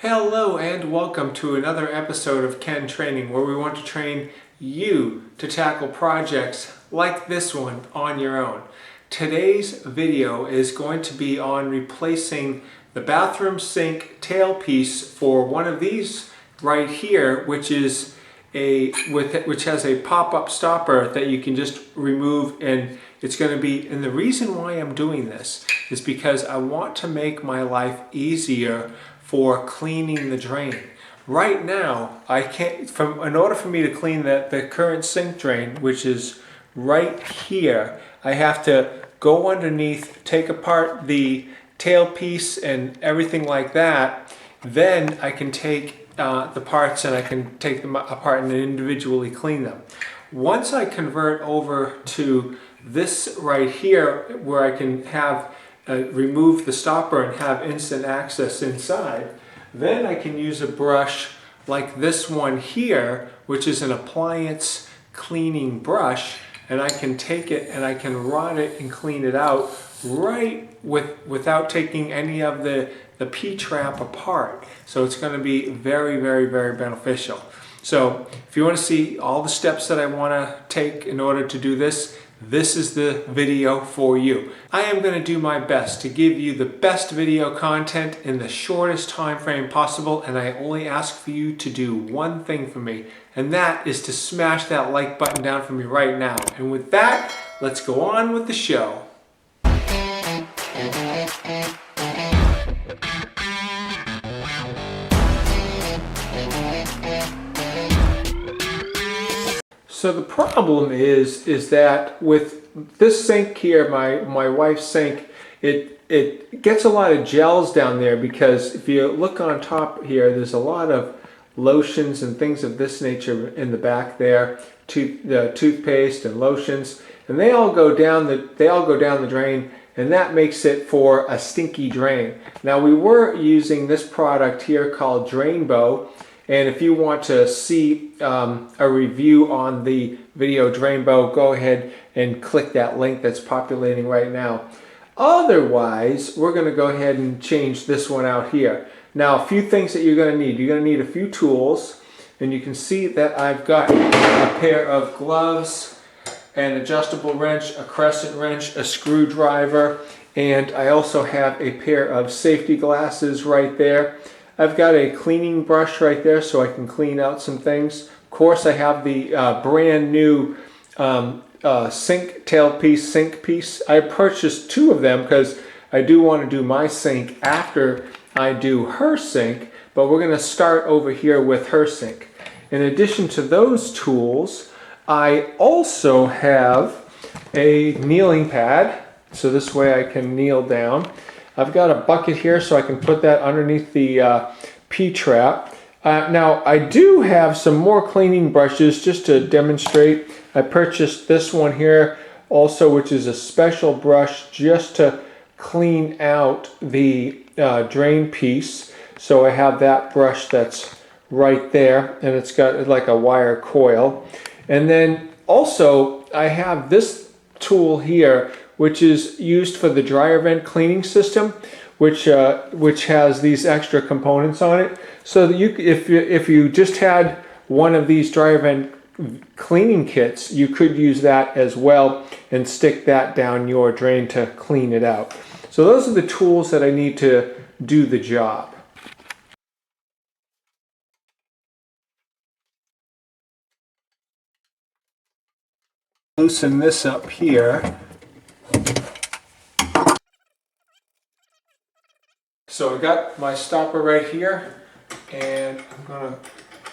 Hello and welcome to another episode of Ken Training, where we want to train you to tackle projects like this one on your own. Today's video is going to be on replacing the bathroom sink tailpiece for one of these right here, which has a pop-up stopper that you can just remove, and it's going to be, and the reason why I'm doing this is because I want to make my life easier for cleaning the drain. Right now, I can't, in order for me to clean the current sink drain, which is right here, I have to go underneath, take apart the tailpiece and everything like that. Then I can take the parts and I can take them apart and individually clean them. Once I convert over to this right here, where I can have remove the stopper and have instant access inside, then I can use a brush like this one here, which is an appliance cleaning brush, and I can take it and I can rod it and clean it out without taking any of the P-trap apart. So it's going to be very, very, very beneficial. So if you want to see all the steps that I want to take in order to do this, this is the video for you. I am going to do my best to give you the best video content in the shortest time frame possible, and I only ask for you to do one thing for me, and that is to smash that like button down for me right now. And with that, let's go on with the show. So the problem is that with this sink here, my wife's sink, it gets a lot of gels down there, because if you look on top here, there's a lot of lotions and things of this nature in the back there, toothpaste and lotions, and they all go down the drain, and that makes it for a stinky drain. Now, we were using this product here called Drainbow. And if you want to see a review on the video Drainbow, go ahead and click that link that's populating right now. Otherwise, we're going to go ahead and change this one out here. Now, a few things that you're going to need. You're going to need a few tools, and you can see that I've got a pair of gloves, an adjustable wrench, a crescent wrench, a screwdriver, and I also have a pair of safety glasses right there. I've got a cleaning brush right there so I can clean out some things. Of course, I have the brand new Sink Tailpiece sink piece. I purchased two of them because I do want to do my sink after I do her sink, but we're going to start over here with her sink. In addition to those tools, I also have a kneeling pad, so this way I can kneel down. I've got a bucket here so I can put that underneath the P-trap. Now, I do have some more cleaning brushes just to demonstrate. I purchased this one here also, which is a special brush just to clean out the drain piece. So I have that brush that's right there, and it's got like a wire coil. And then also I have this tool here, which is used for the dryer vent cleaning system, which has these extra components on it. So that if you just had one of these dryer vent cleaning kits, you could use that as well and stick that down your drain to clean it out. So those are the tools that I need to do the job. Loosen this up here. So I got my stopper right here, and I'm going to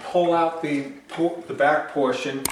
pull out the back portion,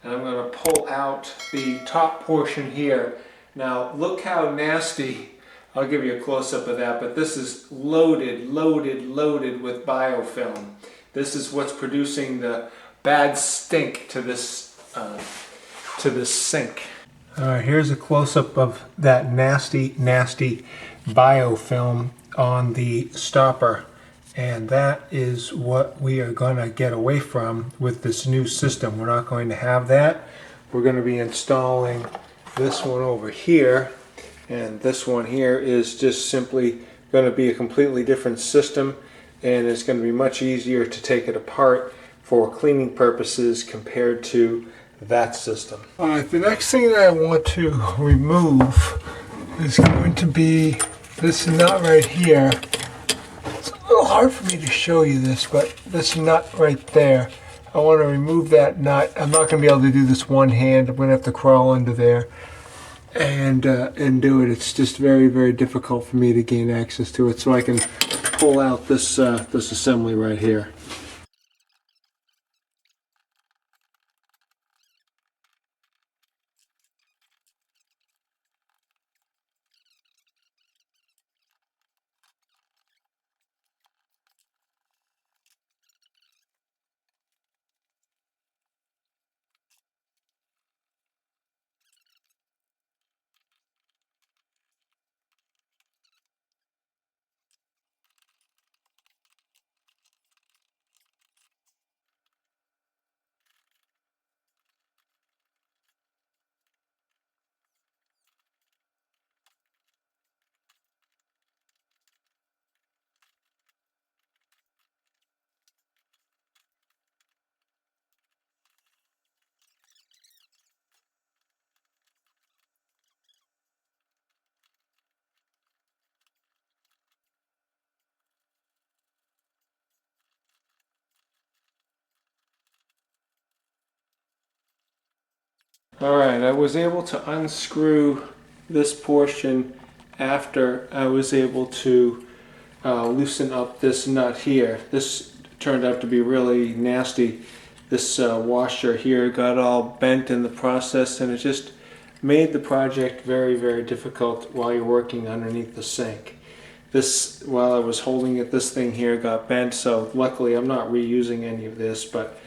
and I'm going to pull out the top portion here. Now look how nasty, I'll give you a close-up of that, but this is loaded with biofilm. This is what's producing the bad stink to this sink. Alright, here's a close-up of that nasty biofilm on the stopper, and that is what we are going to get away from with this new system. We're not going to have that. We're going to be installing this one over here, and this one here is just simply going to be a completely different system. and it's going to be much easier to take it apart for cleaning purposes compared to that system. Alright, the next thing that I want to remove is going to be this nut right here. It's a little hard for me to show you this, but this nut right there, I want to remove that nut. I'm not going to be able to do this one hand. I'm going to have to crawl under there and do it. It's just very, very difficult for me to gain access to it, so I can pull out this this assembly right here. Alright, I was able to unscrew this portion after I was able to loosen up this nut here. This turned out to be really nasty. This washer here got all bent in the process, and it just made the project very, very difficult while you're working underneath the sink. This, while I was holding it, this thing here got bent, so luckily I'm not reusing any of this, but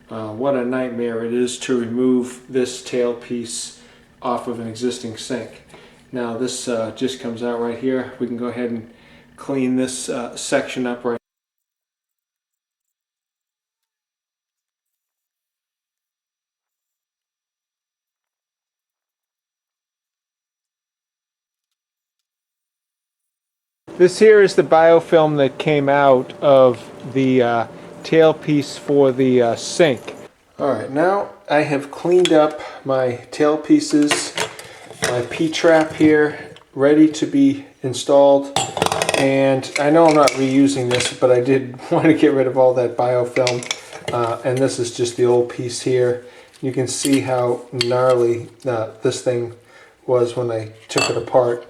what a nightmare it is to remove this tailpiece off of an existing sink. Now this just comes out right here. We can go ahead and clean this section up right. This here is the biofilm that came out of the tailpiece for the sink. Alright, now I have cleaned up my tailpieces, my P-trap here, ready to be installed. And I know I'm not reusing this, but I did want to get rid of all that biofilm. And this is just the old piece here. You can see how gnarly this thing was when I took it apart.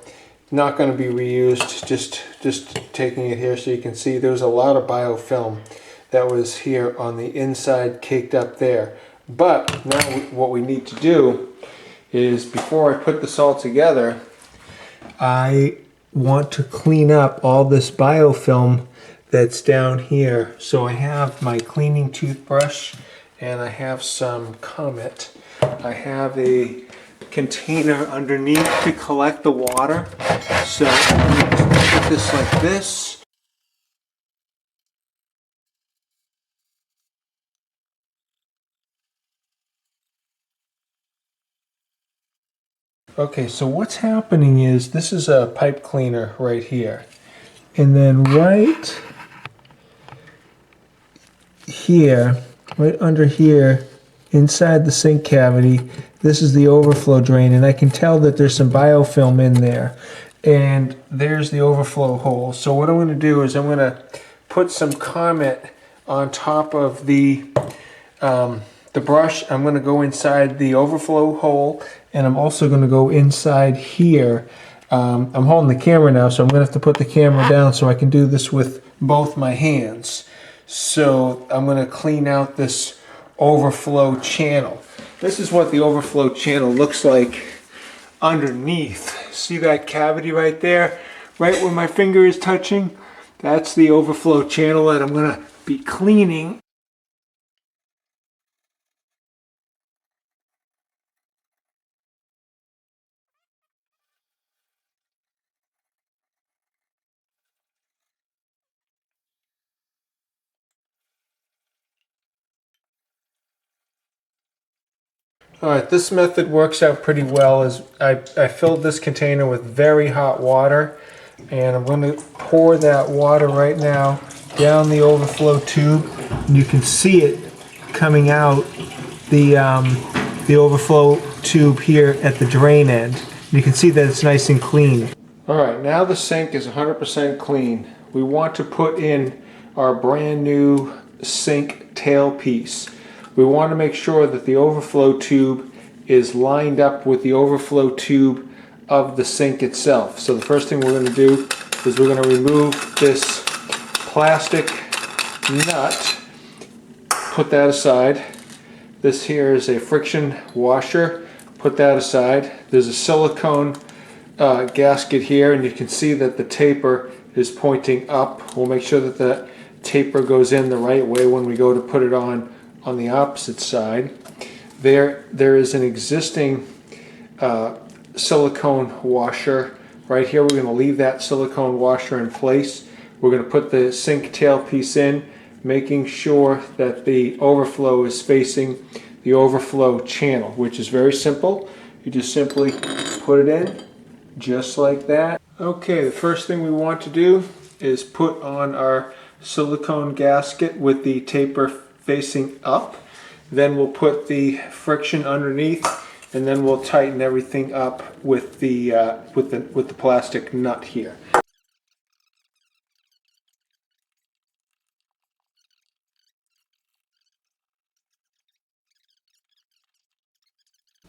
Not going to be reused, just taking it here so you can see there's a lot of biofilm that was here on the inside, caked up there. But now what we need to do is, before I put this all together, I want to clean up all this biofilm that's down here. So I have my cleaning toothbrush and I have some Comet. I have a container underneath to collect the water. So I'm going to put this like this. Okay, so what's happening is this is a pipe cleaner right here. And then right here, right under here, inside the sink cavity, this is the overflow drain, and I can tell that there's some biofilm in there. And there's the overflow hole. So what I'm going to do is I'm going to put some Comet on top of the brush. I'm going to go inside the overflow hole, and I'm also going to go inside here. I'm holding the camera now, so I'm going to have to put the camera down so I can do this with both my hands. So I'm going to clean out this overflow channel. This is what the overflow channel looks like underneath. See that cavity right there? Right where my finger is touching? That's the overflow channel that I'm going to be cleaning. Alright, this method works out pretty well. As I filled this container with very hot water, and I'm going to pour that water right now down the overflow tube, and you can see it coming out the overflow tube here at the drain end. You can see that it's nice and clean. Alright, now the sink is 100% clean. We want to put in our brand new sink tailpiece. We want to make sure that the overflow tube is lined up with the overflow tube of the sink itself. So the first thing we're going to do is we're going to remove this plastic nut, put that aside. This here is a friction washer, put that aside. There's a silicone gasket here, and you can see that the taper is pointing up. We'll make sure that the taper goes in the right way when we go to put it on the opposite side. There is an existing silicone washer right here. We're going to leave that silicone washer in place. We're going to put the sink tailpiece in, making sure that the overflow is facing the overflow channel, which is very simple. You just simply put it in just like that. Okay, the first thing we want to do is put on our silicone gasket with the taper facing up. Then we'll put the friction underneath, and then we'll tighten everything up with the plastic nut here.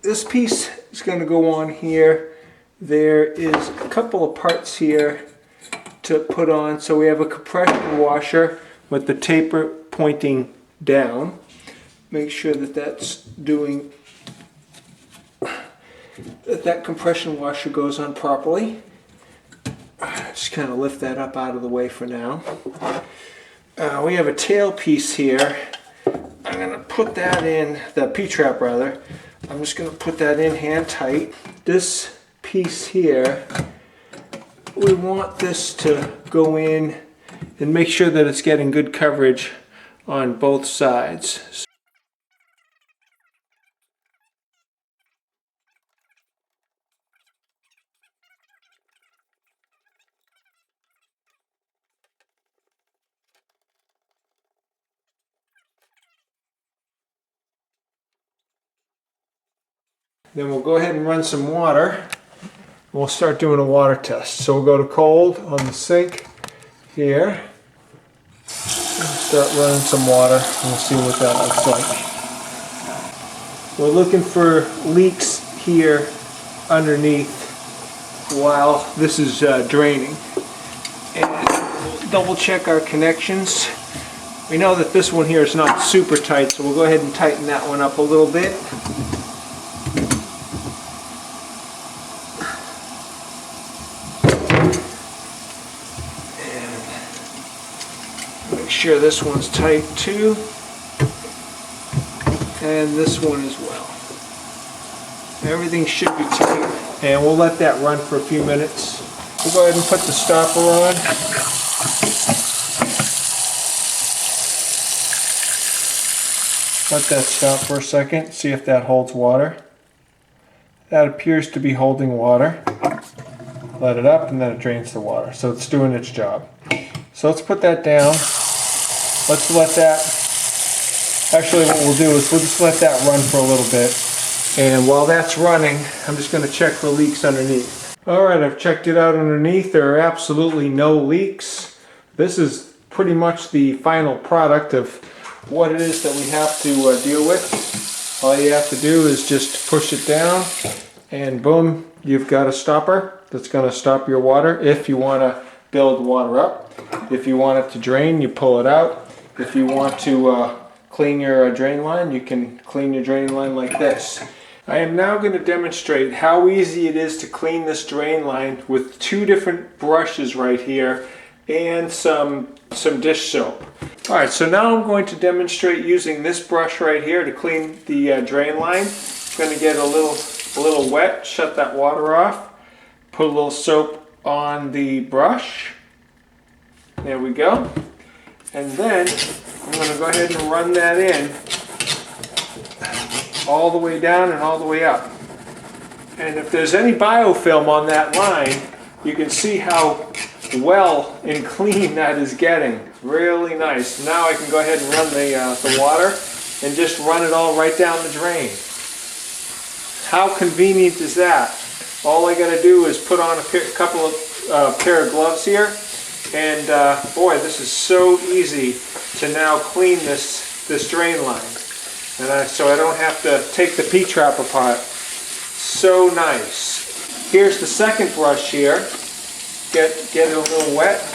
This piece is going to go on here. There is a couple of parts here to put on. So we have a compression washer with the taper pointing down. Make sure that that's doing, that compression washer goes on properly. Just kind of lift that up out of the way for now. We have a tail piece here. I'm going to put that in, the P-trap rather. I'm just going to put that in hand tight. This piece here, we want this to go in and make sure that it's getting good coverage on both sides. Then we'll go ahead and run some water. We'll start doing a water test. So we'll go to cold on the sink here. Start running some water and we'll see what that looks like. We're looking for leaks here underneath while this is draining. And we'll double check our connections. We know that this one here is not super tight, so we'll go ahead and tighten that one up a little bit. Make sure this one's tight too, and this one as well. Everything should be tight, and we'll let that run for a few minutes. We'll go ahead and put the stopper on. Let that stop for a second, see if that holds water. That appears to be holding water. Let it up and then it drains the water, so it's doing its job. So let's put that down. Let's let that, actually what we'll do is we'll just let that run for a little bit. And while that's running, I'm just going to check for leaks underneath. Alright, I've checked it out underneath. There are absolutely no leaks. This is pretty much the final product of what it is that we have to deal with. All you have to do is just push it down and boom, you've got a stopper that's going to stop your water if you want to build water up. If you want it to drain, you pull it out. If you want to clean your drain line, you can clean your drain line like this. I am now going to demonstrate how easy it is to clean this drain line with two different brushes right here and some dish soap. Alright, so now I'm going to demonstrate using this brush right here to clean the drain line. I'm going to get a little wet, shut that water off, put a little soap on the brush. There we go. And then I'm going to go ahead and run that in all the way down and all the way up. And if there's any biofilm on that line, you can see how well and clean that is getting. Really nice. Now I can go ahead and run the water and just run it all right down the drain. How convenient is that? All I got to do is put on a couple of pair of gloves here, and boy, this is so easy to now clean this drain line. And so I don't have to take the P-trap apart. So nice. Here's the second brush here. Get it a little wet.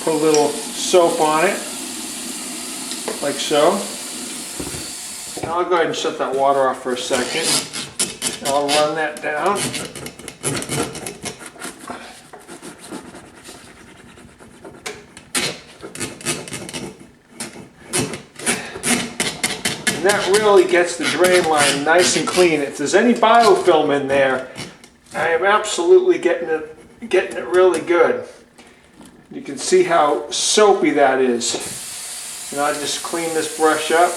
Put a little soap on it, like so. Now I'll go ahead and shut that water off for a second. I'll run that down. And that really gets the drain line nice and clean. If there's any biofilm in there, I am absolutely getting it really good. You can see how soapy that is. And I'll just clean this brush up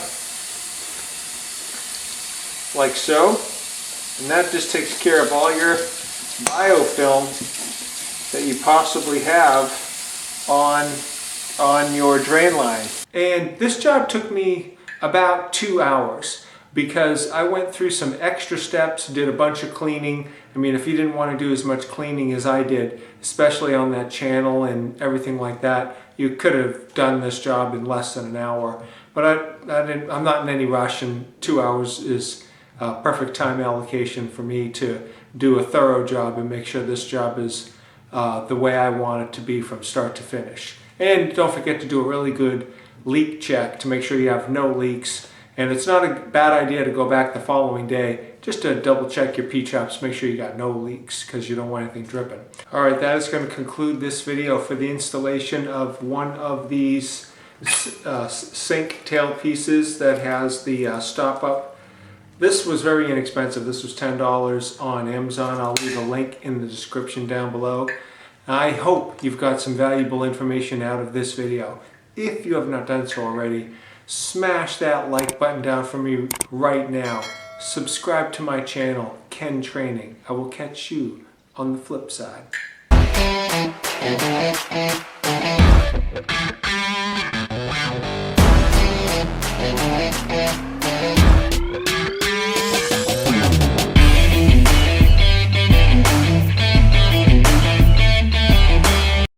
like so. And that just takes care of all your biofilm that you possibly have on your drain line. And this job took me about 2 hours because I went through some extra steps, did a bunch of cleaning. I mean, if you didn't want to do as much cleaning as I did, especially on that channel and everything like that, you could have done this job in less than an hour. But I'm not in any rush, and 2 hours is perfect time allocation for me to do a thorough job and make sure this job is the way I want it to be from start to finish. And don't forget to do a really good leak check to make sure you have no leaks. And it's not a bad idea to go back the following day just to double check your P-traps, make sure you got no leaks because you don't want anything dripping. Alright, that is going to conclude this video for the installation of one of these sink tailpieces that has the stop up. This was very inexpensive. This was $10 on Amazon. I'll leave a link in the description down below. I hope you've got some valuable information out of this video. If you have not done so already, smash that like button down for me right now. Subscribe to my channel, Ken Training. I will catch you on the flip side.